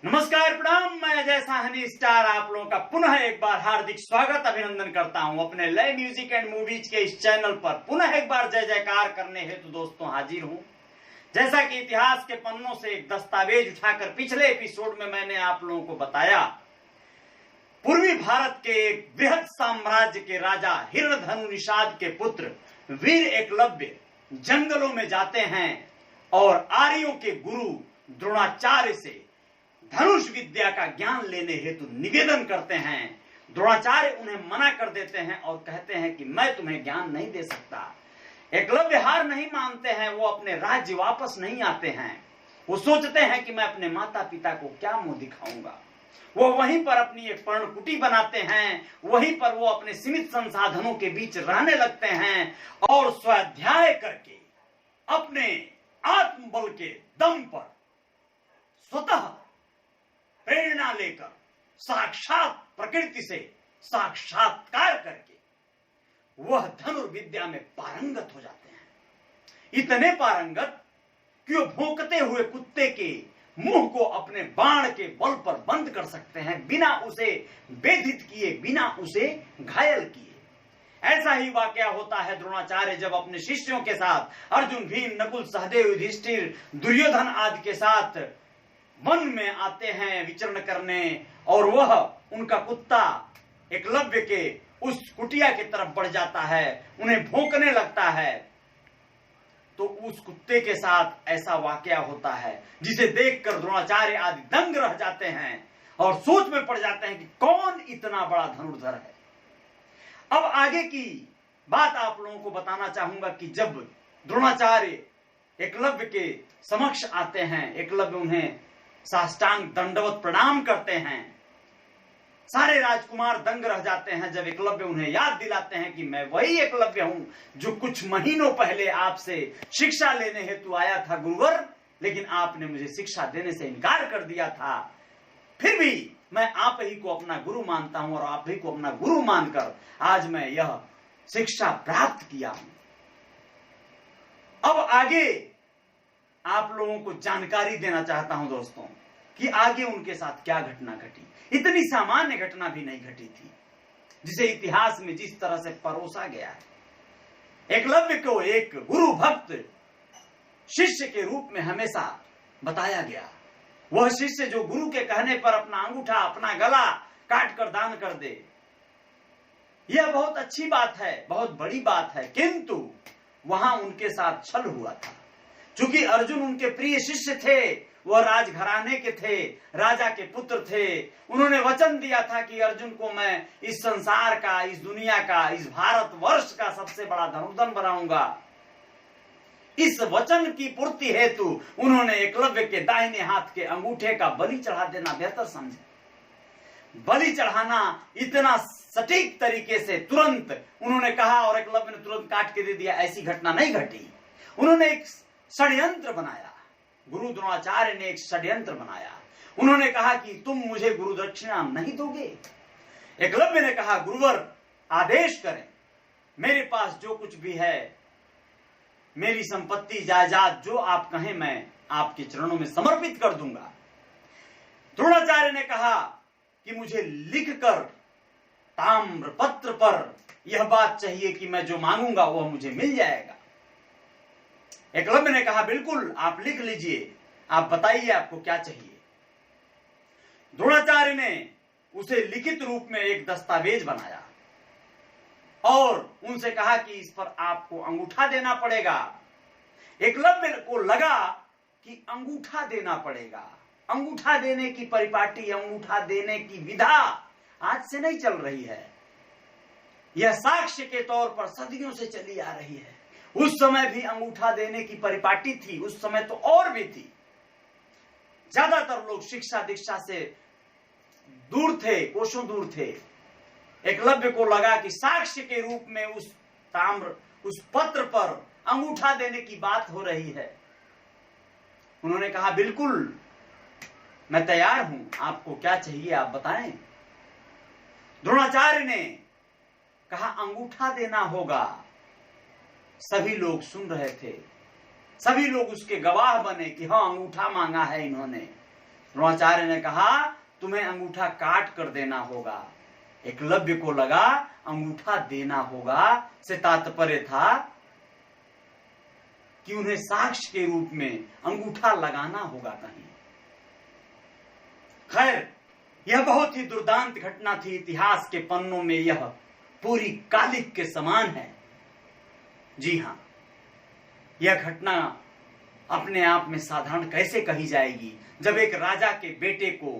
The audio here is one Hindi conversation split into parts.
नमस्कार प्रणाम। मैं अजय साहनी स्टार आप लोगों का पुनः एक बार हार्दिक स्वागत अभिनंदन करता हूं अपने लय म्यूजिक एंड मूवीज के इस चैनल पर। पुनः एक बार जय जयकार करने हेतु दोस्तों हाजिर हूं। जैसा कि इतिहास के पन्नों से एक दस्तावेज उठाकर पिछले एपिसोड में मैंने आप लोगों को बताया, पूर्वी भारत के एक बृहद साम्राज्य के राजा हिरण्यधनु निषाद के पुत्र वीर एकलव्य जंगलों में जाते हैं और आर्यों के गुरु द्रोणाचार्य से धनुष विद्या का ज्ञान लेने हेतु निवेदन करते हैं। द्रोणाचार्य उन्हें मना कर देते हैं और कहते हैं कि मैं तुम्हें ज्ञान नहीं दे सकता। एकलव्य हार नहीं मानते हैं, वो अपने राज्य वापस नहीं आते हैं। वो सोचते हैं कि मैं अपने माता पिता को क्या मुंह दिखाऊंगा। वो वहीं पर अपनी एक पर्णकुटी बनाते हैं, वहीं पर वो अपने सीमित संसाधनों के बीच रहने लगते हैं और स्वाध्याय करके अपने आत्मबल के दम पर स्वतः प्रेरणा लेकर साक्षात प्रकृति से साक्षात्कार करके वह धनुर्विद्या में पारंगत हो जाते हैं। इतने पारंगत कि वो भौंकते हुए कुत्ते के मुंह को अपने बाण के बल पर बंद कर सकते हैं, बिना उसे बेधित किए, बिना उसे घायल किए। ऐसा ही वाकया होता है द्रोणाचार्य जब अपने शिष्यों के साथ अर्जुन, भीम, नकुल, सहदेव, युधिष्ठिर, दुर्योधन आदि के साथ वन में आते हैं विचरण करने, और वह उनका कुत्ता एकलव्य के उस कुटिया की तरफ बढ़ जाता है, उन्हें भौंकने लगता है। तो उस कुत्ते के साथ ऐसा वाकया होता है जिसे देखकर द्रोणाचार्य आदि दंग रह जाते हैं और सोच में पड़ जाते हैं कि कौन इतना बड़ा धनुर्धर है। अब आगे की बात आप लोगों को बताना चाहूंगा कि जब द्रोणाचार्य एकलव्य के समक्ष आते हैं, एकलव्य उन्हें साष्टांग दंडवत प्रणाम करते हैं। सारे राजकुमार दंग रह जाते हैं जब एकलव्य उन्हें याद दिलाते हैं कि मैं वही एकलव्य हूं जो कुछ महीनों पहले आपसे शिक्षा लेने हेतु आया था गुरुवर, लेकिन आपने मुझे शिक्षा देने से इनकार कर दिया था। फिर भी मैं आप ही को अपना गुरु मानता हूं और आप ही को अपना गुरु मानकर आज मैं यह शिक्षा प्राप्त किया हूं। अब आगे आप लोगों को जानकारी देना चाहता हूं दोस्तों कि आगे उनके साथ क्या घटना घटी। इतनी सामान्य घटना भी नहीं घटी थी जिसे इतिहास में जिस तरह से परोसा गया है। एकलव्य को एक गुरु भक्त शिष्य के रूप में हमेशा बताया गया। वह शिष्य जो गुरु के कहने पर अपना अंगूठा, अपना गला काट कर दान कर दे, यह बहुत अच्छी बात है, बहुत बड़ी बात है। किंतु वहां उनके साथ छल हुआ था। चूंकि अर्जुन उनके प्रिय शिष्य थे, वह राजघराने के थे, राजा के पुत्र थे। उन्होंने वचन दिया था कि अर्जुन को मैं इस संसार का, इस दुनिया का, इस भारतवर्ष का सबसे बड़ा धनुर्धर बनाऊंगा। इस वचन की पूर्ति हेतु उन्होंने एकलव्य के दाहिने हाथ के अंगूठे का बलि चढ़ा देना बेहतर समझा। बलि चढ़ाना इतना सटीक तरीके से तुरंत उन्होंने कहा और एकलव्य ने तुरंत काट के दे दिया, ऐसी घटना नहीं घटी। उन्होंने एक षड्यंत्र बनाया। गुरु द्रोणाचार्य ने एक षड्यंत्र बनाया। उन्होंने कहा कि तुम मुझे गुरु दक्षिणा नहीं दोगे। एकलव्य ने कहा गुरुवर आदेश करें, मेरे पास जो कुछ भी है, मेरी संपत्ति जायदाद जो आप कहें मैं आपके चरणों में समर्पित कर दूंगा। द्रोणाचार्य ने कहा कि मुझे लिखकर ताम्र पत्र पर यह बात चाहिए कि मैं जो मांगूंगा वह मुझे मिल जाएगा। एकलव्य ने कहा बिल्कुल आप लिख लीजिए, आप बताइए आपको क्या चाहिए। द्रोणाचार्य ने उसे लिखित रूप में एक दस्तावेज बनाया और उनसे कहा कि इस पर आपको अंगूठा देना पड़ेगा। एकलव्य को लगा कि अंगूठा देना पड़ेगा। अंगूठा देने की परिपाटी, अंगूठा देने की विधा आज से नहीं चल रही है। यह साक्ष्य के तौर पर सदियों से चली आ रही है। उस समय भी अंगूठा देने की परिपाटी थी, उस समय तो और भी थी। ज्यादातर लोग शिक्षा दीक्षा से दूर थे, कोसों दूर थे। एकलव्य को लगा कि साक्ष्य के रूप में उस पत्र पर अंगूठा देने की बात हो रही है। उन्होंने कहा बिल्कुल मैं तैयार हूं, आपको क्या चाहिए आप बताएं। द्रोणाचार्य ने कहा अंगूठा देना होगा। सभी लोग सुन रहे थे, सभी लोग उसके गवाह बने कि हाँ अंगूठा मांगा है इन्होंने। द्रोणाचार्य ने कहा तुम्हें अंगूठा काट कर देना होगा। एकलव्य को लगा अंगूठा देना होगा से तात्पर्य था कि उन्हें साक्ष्य के रूप में अंगूठा लगाना होगा कहीं। खैर, यह बहुत ही दुर्दांत घटना थी। इतिहास के पन्नों में यह पूरी कालिक के समान है। जी हां, यह घटना अपने आप में साधारण कैसे कही जाएगी जब एक राजा के बेटे को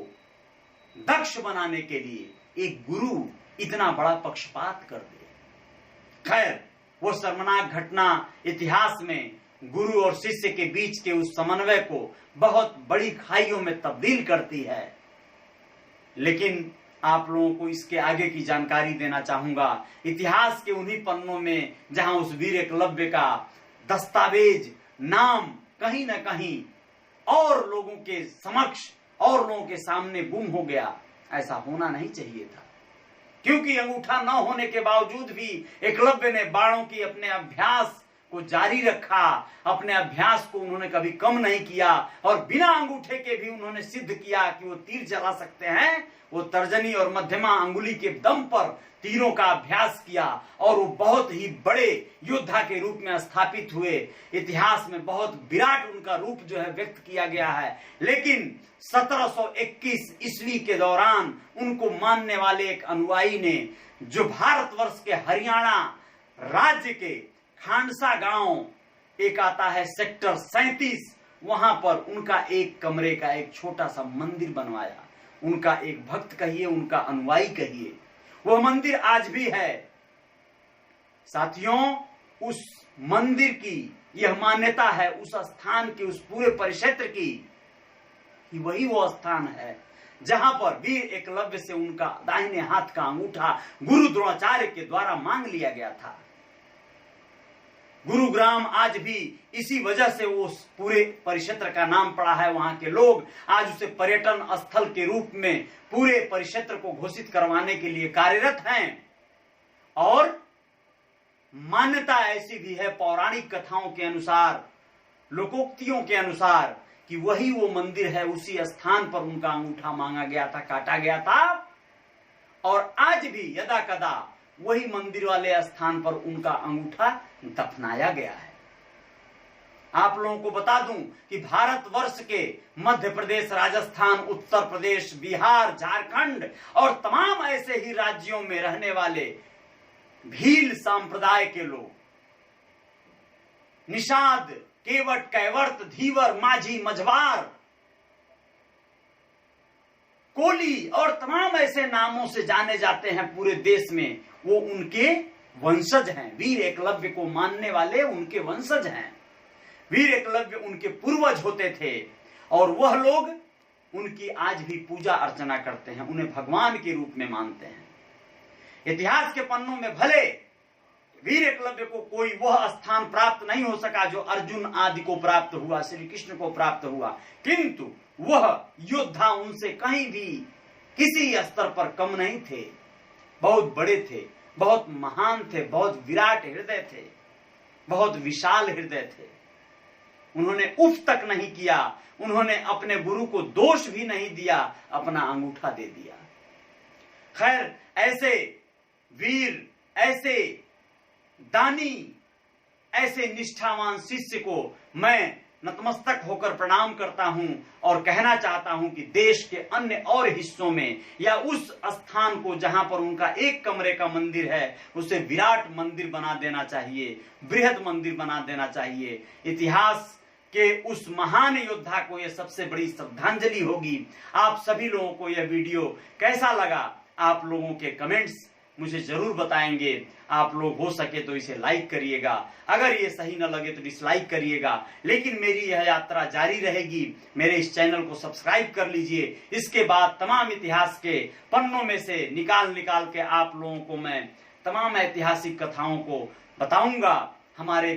दक्ष बनाने के लिए एक गुरु इतना बड़ा पक्षपात कर दे। खैर, वो शर्मनाक घटना इतिहास में गुरु और शिष्य के बीच के उस समन्वय को बहुत बड़ी खाइयों में तब्दील करती है। लेकिन आप लोगों को इसके आगे की जानकारी देना चाहूंगा। इतिहास के उन्हीं पन्नों में जहां उस वीर एकलव्य का दस्तावेज नाम कहीं न कहीं और लोगों के समक्ष और लोगों के सामने गुम हो गया। ऐसा होना नहीं चाहिए था, क्योंकि अंगूठा न होने के बावजूद भी एकलव्य ने बाणों की अपने अभ्यास को जारी रखा। अपने अभ्यास को उन्होंने कभी कम नहीं किया और बिना अंगूठे के भी उन्होंने सिद्ध किया कि वो तीर चला सकते हैं। वो तर्जनी और मध्यमा अंगुली के दम पर तीरों का अभ्यास किया और वो बहुत ही बड़े योद्धा के रूप में स्थापित हुए। इतिहास में बहुत विराट उनका रूप जो है व्यक्त किया गया है। लेकिन 1721 ईस्वी के दौरान उनको मानने वाले एक अनुयायी ने, जो भारतवर्ष के हरियाणा राज्य के खांडसा गांव एक आता है सेक्टर 37, वहां पर उनका एक कमरे का एक छोटा सा मंदिर बनवाया। उनका एक भक्त कहिए, उनका अनुयायी कहिए, वह मंदिर आज भी है। साथियों, उस मंदिर की यह मान्यता है, उस स्थान की, उस पूरे परिक्षेत्र की, कि वही वो स्थान है जहां पर वीर एकलव्य से उनका दाहिने हाथ का अंगूठा गुरु द्रोणाचार्य के द्वारा मांग लिया गया था। गुरुग्राम आज भी इसी वजह से उस पूरे परिक्षेत्र का नाम पड़ा है। वहां के लोग आज उसे पर्यटन स्थल के रूप में पूरे परिक्षेत्र को घोषित करवाने के लिए कार्यरत हैं। और मान्यता ऐसी भी है पौराणिक कथाओं के अनुसार, लोकोक्तियों के अनुसार, कि वही वो मंदिर है, उसी स्थान पर उनका अंगूठा मांगा गया था, काटा गया था। और आज भी यदा कदा वही मंदिर वाले स्थान पर उनका अंगूठा दफनाया गया है। आप लोगों को बता दूं कि भारतवर्ष के मध्य प्रदेश, राजस्थान, उत्तर प्रदेश, बिहार, झारखंड और तमाम ऐसे ही राज्यों में रहने वाले भील संप्रदाय के लोग, निषाद, केवट, कैवर्त, धीवर, माझी, मझवार, कोली और तमाम ऐसे नामों से जाने जाते हैं पूरे देश में, वो उनके वंशज हैं। वीर एकलव्य को मानने वाले उनके वंशज हैं। वीर एकलव्य उनके पूर्वज होते थे और वह लोग उनकी आज भी पूजा अर्चना करते हैं, उन्हें भगवान के रूप में मानते हैं। इतिहास के पन्नों में भले वीर एकलव्य को कोई वह स्थान प्राप्त नहीं हो सका जो अर्जुन आदि को प्राप्त हुआ, श्री कृष्ण को प्राप्त हुआ, किंतु वह योद्धा उनसे कहीं भी किसी स्तर पर कम नहीं थे। बहुत बड़े थे, बहुत महान थे, बहुत विराट हृदय थे, बहुत विशाल हृदय थे। उन्होंने उफ तक नहीं किया, उन्होंने अपने गुरु को दोष भी नहीं दिया, अपना अंगूठा दे दिया। खैर, ऐसे वीर, ऐसे दानी, ऐसे निष्ठावान शिष्य को मैं नतमस्तक होकर प्रणाम करता हूं और कहना चाहता हूं कि देश के अन्य और हिस्सों में या उस स्थान को जहां पर उनका एक कमरे का मंदिर है, उसे विराट मंदिर बना देना चाहिए, बृहद मंदिर बना देना चाहिए। इतिहास के उस महान योद्धा को यह सबसे बड़ी श्रद्धांजलि होगी। आप सभी लोगों को यह वीडियो कैसा लगा, आप लोगों के कमेंट्स मुझे जरूर बताएंगे। आप लोग हो सके तो इसे लाइक करिएगा, अगर ये सही न लगे तो डिसलाइक करिएगा, लेकिन मेरी यह यात्रा जारी रहेगी। मेरे इस चैनल को सब्सक्राइब कर लीजिए। इसके बाद तमाम इतिहास के पन्नों में से निकाल के आप लोगों को मैं तमाम ऐतिहासिक कथाओं को बताऊंगा। हमारे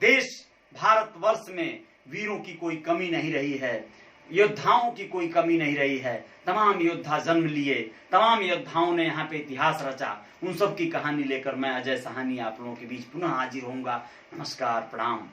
देश भारतवर्ष में वीरों की कोई कमी नहीं रही है, योद्धाओं की कोई कमी नहीं रही है। तमाम योद्धा जन्म लिए, तमाम योद्धाओं ने यहाँ पे इतिहास रचा। उन सब की कहानी लेकर मैं अजय साहनी आप लोगों के बीच पुनः हाजिर होऊंगा। नमस्कार, प्रणाम।